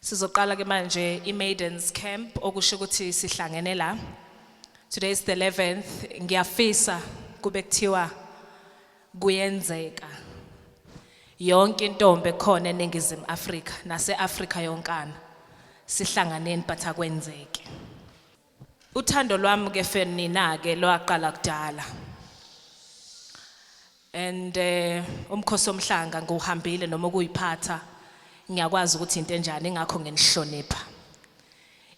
Sizoqala ke manje Maidens camp okusho ukuthi sihlangene la. Today is the 11th. Ngiyafisa kube kuthiwa kuyenzeka. Yonke intombi ekhona eNingizimu Afrika nase-Afrika yonkana sihlanganeni but akwenzeke. Uthando lwami ke Fenina ke lwaqala kudala. And umkhosi omhlanga nguhambile noma kuyiphatha ngiyakwazi ukuthi into enjani ingakho ngenihlonipha.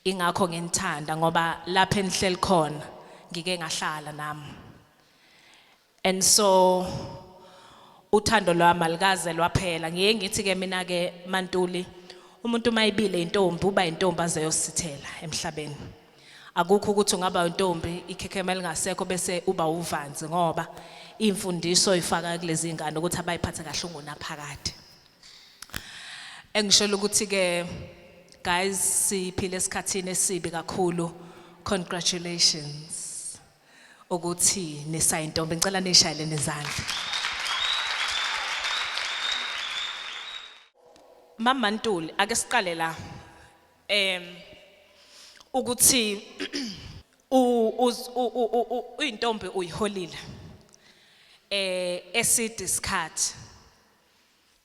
Ingakho ngenithanda ngoba lapha enihleli khona ngike ngahlala nami. And so uthando lwami alikaze lwaphela. Ngiye ngithi ke mina ke Mantuli umuntu mayibile intombi uba intombi azeyosithela emhlabeni. Akukho ukuthi ungaba intombi ikhekhema lingasekho bese uba uvanzi ngoba imfundiso ifaka kulezi ingane ukuthi abayiphathe kahle ungunaphakade. Engisholo ukuthi ke guys siphile esikhathini esibi kakhulu. Congratulations ukuthi nisayintombi ngicela nishayele nezandla. Mama Ntuli ake siqale la ukuthi uyintombi uyiholile eside isikhathi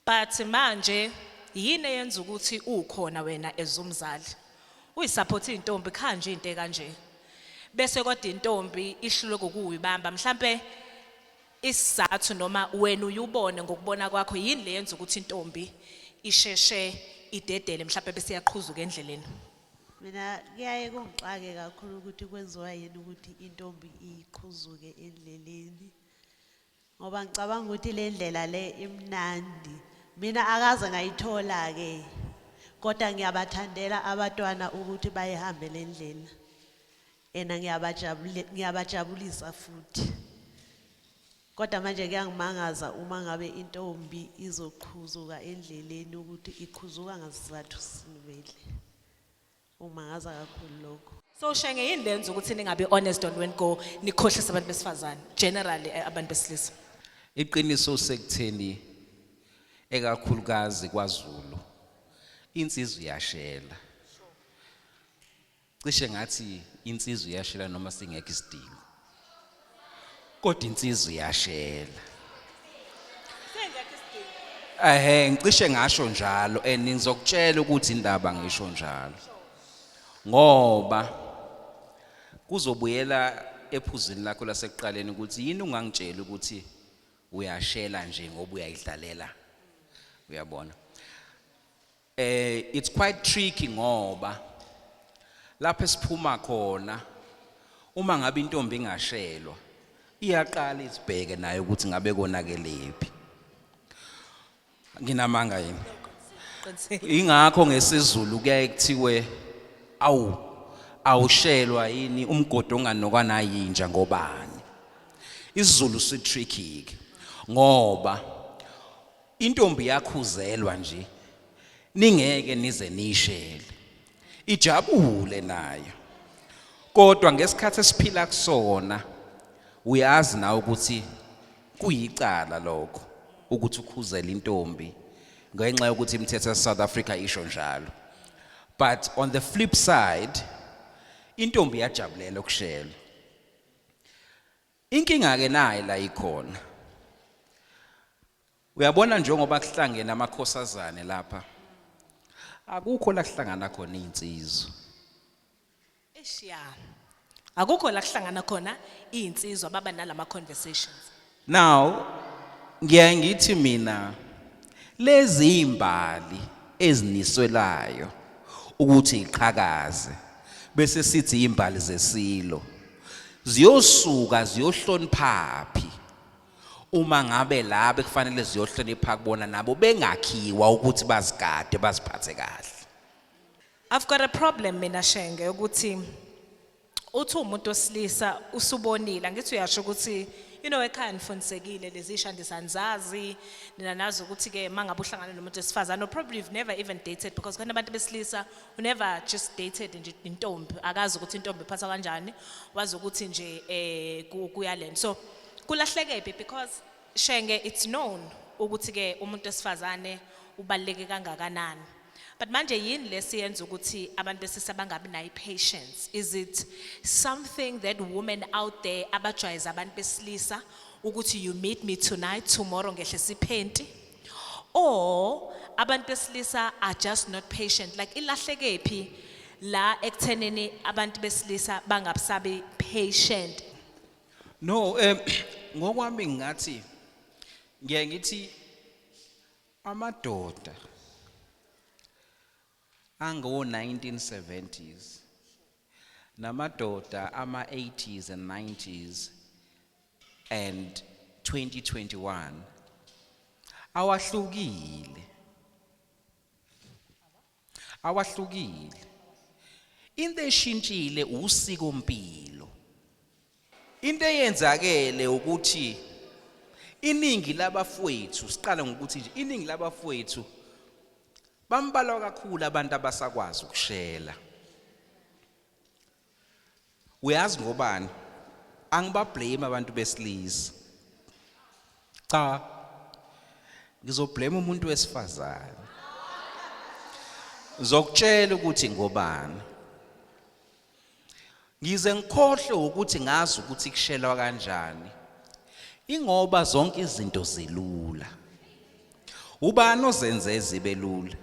but manje yini eyenza ukuthi ukhona wena ezumzali uyisupport intombi kanje into kanje bese kodwa intombi ihluleke ukuyibamba mhlambe isizathu noma wena uyubone ngokubona kwakho yini le yenza ukuthi intombi isheshe idedele mhlambe bese yaqhuzuka endleleni. Mina kuyaye kungixake kakhulu ukuthi kwenziwa yini ukuthi intombi iqhuzuke endleleni ngoba ngicabanga ukuthi le ndlela le imnandi. Mina akaze ngayithola ke kodwa ngiyabathandela abantwana ukuthi bayihambe le ndlela ena ngiyabajabulisa futhi kodwa manje kuyangimangaza uma ngabe intombi izoqhuzuka endleleni ukuthi iqhuzuka ngasizathu sinibele umangaza kakhulu lokho. So Shenge yini lenza ukuthi ningabe honest on when go nikhohlisa abantu besifazane generally abantu besilisa. Iqiniso sekutheni ekakhulukazi kwaZulu insizwe iyashela. Cishe ngathi insizwe iyashela noma singekho isidingo. Kodwa insizwe iyashela. Ngicishe ngasho njalo and ngizokutshela ukuthi indaba ngisho njalo. Ngoba kuzobuyela ephuzini lakho lasekuqaleni ukuthi yini ungangitshela ukuthi uyashela nje ngoba uyayidlalela. Uyabona. It's quite tricky ngoba lapho esiphuma khona uma ngabe intombi ingashelwa iyaqala isibheke nayo ukuthi ngabe konakelephi. Nginamanga yini? Ingakho ngesizulu kuyaye kuthiwe awushelwa yini umgodo onganokwa nayinja ngobani. IsiZulu si tricky ngoba intombi yakhuzelwa nje ningeke nize nishele ijabule nayo kodwa ngesikhathi esiphila kusona uyazi na ukuthi kuyicala lokho ukuthi ukhuzela intombi ngenxa yokuthi imithetho yaseSouth Africa isho njalo. But on the flip side intombi yajabulela ukushela. Inkinga ke naye la ikhona. Uyabona njengoba kuhlangene amakhosazane lapha akukho la kuhlangana khona insizwa. Eshiya. Akukho la kuhlangana khona insizwa baba nalama conversations. Now ngiyaye ngithi mina lezi imbali eziniswelayo ukuthi iqhakaze bese sithi imbali zesilo ziyosuka ziyohloniphaphi uma ngabe labo kufanele ziyohlonipha kubona nabo bengakhiwa ukuthi bazigade baziphathe kahle. I've got a problem mina Shenge ukuthi uthi umuntu osilisa usubonile ngithi uyasho ukuthi ekhaya nifunisekile lezi isha ndisanzazi nina nazi ukuthi ke mangabe uhlangana nomuntu wesifazane no probably you've never even dated because kana abantu besilisa you never just dated nje intombi akazi ukuthi intombi iphatha kanjani wazi ukuthi nje kuyalena so kulahlekephi because Shenge it's known ukuthi ke umuntu wesifazane ubaleke kangakanani. But manje yini lesiyenza ukuthi abantu besisa bangabi nayo patience? Is it something that women out there abajwayeza abantu besilisa ukuthi you meet me tonight tomorrow ngehle siphenti? Or abantu besilisa are just not patient? Like ilahlekephi la ekuthenini abantu besilisa bangabisabi patient? No, ngokwami ngathi ngithi amadoda ango-1970s namadoda ama-80s and 90s and 2021 awahlukile into eshintshile usikompilo. Into eyenzakele ukuthi iningi labafowethu siqala ngokuthi nje iningi labafowethu bambalwa kakhulu abantu abasakwazi ukushela. Uyazi ngobani? Angibablame abantu besilisa. Cha. Ngizoblame umuntu wesifazane. Ngizokutshela ukuthi ngobani. Ngize ngikhohle ukuthi ngazi ukuthi kushelwa kanjani. Ingoba zonke izinto zilula. Ubani ozenze zibe lula?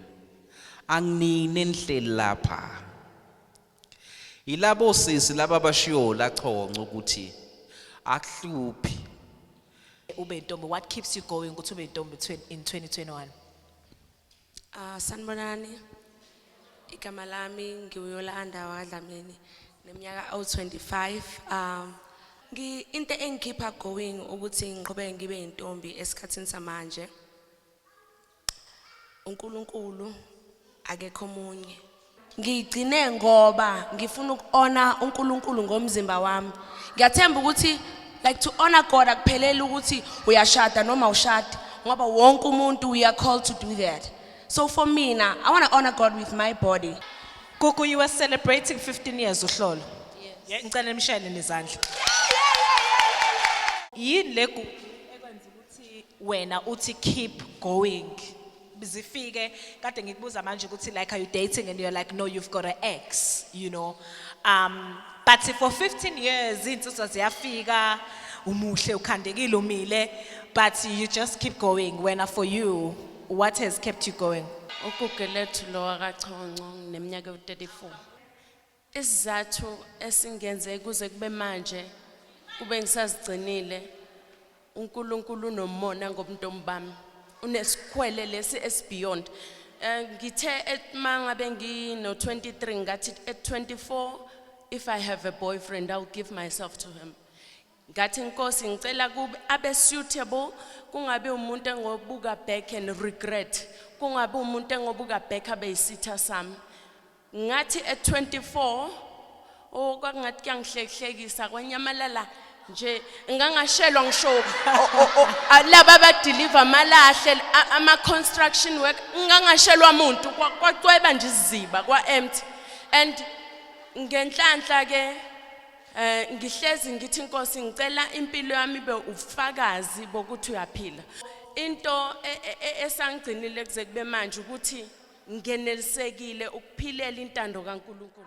Anginini enihleli lapha. Ilabo sisi laba bashiyo la chonca ukuthi akuhluphi. Ube intombi, what keeps you going ukuthi ube intombi in 2021? Sanibonani. Igama lami ngiyoyolanda waDlamini neminyaka 25. Into engikhipha going ukuthi ngiqhubeke ngibe intombi esikhathini samanje. uNkulunkulu akekho omunye. Ngigcine ngoba ngifuna ukuhona uNkulunkulu ngomzimba wami. Ngiyathemba ukuthi like to honor God akuphelele ukuthi uyashada noma ushada ngoba wonke umuntu we are called to do that. So for me now, I want to honor God with my body. Gugu, you were celebrating 15 years uhlolo. Yes. Ngicela nimshayele nezandla. Yini le Gugu ekwenza ukuthi wena uthi keep going? Bizifike kade ngikubuza manje ukuthi like are you dating and you're like no you've got an ex, but for 15 years insizwa ziyafika umuhle ukhandekile umile but you just keep going. When for you what has kept you going? Ukugelethu lo akachonco neminyaka u34. Isizathu esingenze kuze kube manje kube ngisazigcinile uNkulunkulu nomona ngobuntombi bami. Unesikhwele lesi esbeyond. Ngithe mangabe ngino 23 ngathi at 24 if I have a boyfriend I'll give myself to him. Ngathi Nkosi ngicela kube abe suitable kungabe umuntu engobuka back and regret. Kungabe umuntu engobuka back abe isitha sami. Ngathi at 24 kwakungathi kuyangihlehlekisa kwanyamalala nje ngangashelwa ngisho laba abadeliver malahle ama construction work ngangashelwa umuntu kwacweba nje iziba kwa empty and ngenhlanhla ke ngihlezi ngithi Nkosi ngicela impilo yami ibe ufakazi bokuthi uyaphila. Into esangcinile kuze kube manje ukuthi ngenelisekile ukuphilela intando kaNkulunkulu.